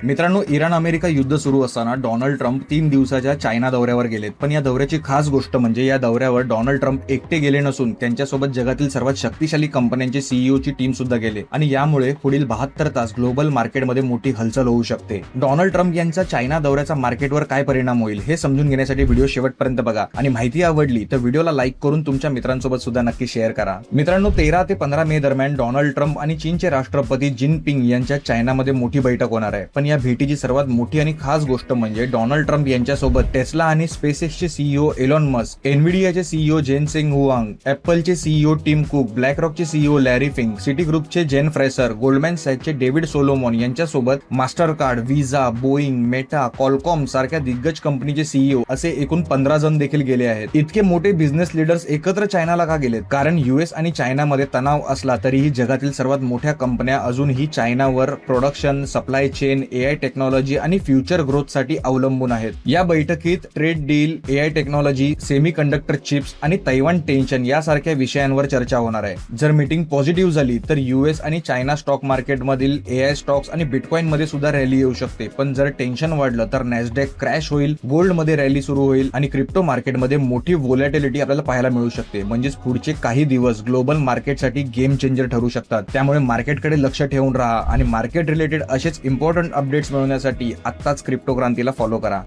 मित्रांनो, Iran America युद्ध सुरू असताना डोनाल्ड ट्रम्प 3 दिवसाच्या चायना दौऱ्यावर गेलेत. पण या दौऱ्याची खास गोष्ट म्हणजे या दौऱ्यावर डोनाल्ड ट्रम्प एकटे गेले नसून त्यांच्यासोबत जगातील सर्वात शक्तिशाली कंपन्यांचे सीईओ ची टीम सुद्धा गेले आणि यामुळे पुढील 72 तास ग्लोबल मार्केटमध्ये मोठी हलचल होऊ शकते. डोनाल्ड ट्रम्प यांचा चायना दौऱ्याचा मार्केटवर काय परिणाम होईल हे समजून घेण्यासाठी व्हिडिओ शेवटपर्यंत बघा आणि माहिती आवडली तर व्हिडिओला लाईक करून तुमच्या मित्रांसोबत सुद्धा नक्की शेअर करा. मित्रांनो, 13 ते 15 मे दरम्यान डोनाल्ड ट्रम्प आणि चीनचे राष्ट्रपती जिनपिंग यांच्या चायनामध्ये मोठी बैठक होणार आहे. पण या भेटीची सर्वात मोठी आणि खास गोष्ट म्हणजे डोनाल्ड ट्रम्प यांच्यासोबत टेस्ला आणि स्पेसएक्सचे सीईओ एलॉन मस्क, एनव्हिडियाचे सीईओ जेनसेंग हुआंग, ऍपलचे सीईओ टिम कुक, ब्लॅकरॉकचे सीईओ लॅरी फिंग, सिटी ग्रुपचे जेन फ्रेसर, गोल्डमॅन सॅचचे डेव्हिड सोलोमॉन यांच्यासोबत Mastercard, Visa, Boeing, Meta, Qualcomm सारख्या दिग्गज कंपनीचे सीईओ असे एकूण 15 जण देखील गेले आहेत. इतके मोठे बिझनेस लीडर्स एकत्र चायनाला का गेलेत? कारण युएस आणि चायनामध्ये तणाव असला तरीही जगातील सर्वात मोठ्या कंपन्या अजूनही चायनावर production, supply chain, AI technology आणि फ्युचर ग्रोथ साठी अवलंबून आहेत. या बैठकीत trade deal, AI technology, semiconductor chips आणि तैवान टेन्शन यासारख्या विषयांवर चर्चा होणार आहे. जर मीटिंग पॉझिटिव्ह झाली तर युएस आणि चायना स्टॉक मार्केटमधील एआय स्टॉक्स आणि बिटकॉइन मध्ये सुद्धा रॅली येऊ शकते. पण जर टेन्शन वाढलं तर नॅसडॅक क्रॅश होईल, गोल्ड मध्ये रॅली सुरू होईल आणि क्रिप्टो मार्केटमध्ये मोठी व्होलॅटिलिटी आपल्याला पाहायला मिळू शकते. म्हणजेच पुढचे काही दिवस ग्लोबल मार्केटसाठी गेम चेंजर ठरू शकतात. त्यामुळे मार्केटकडे लक्ष ठेवून राहा आणि मार्केट रिलेटेड असेच इम्पॉर्टंट अपडेट्स मिळवण्यासाठी आत्ताच क्रिप्टो क्रांतीला फॉलो करा.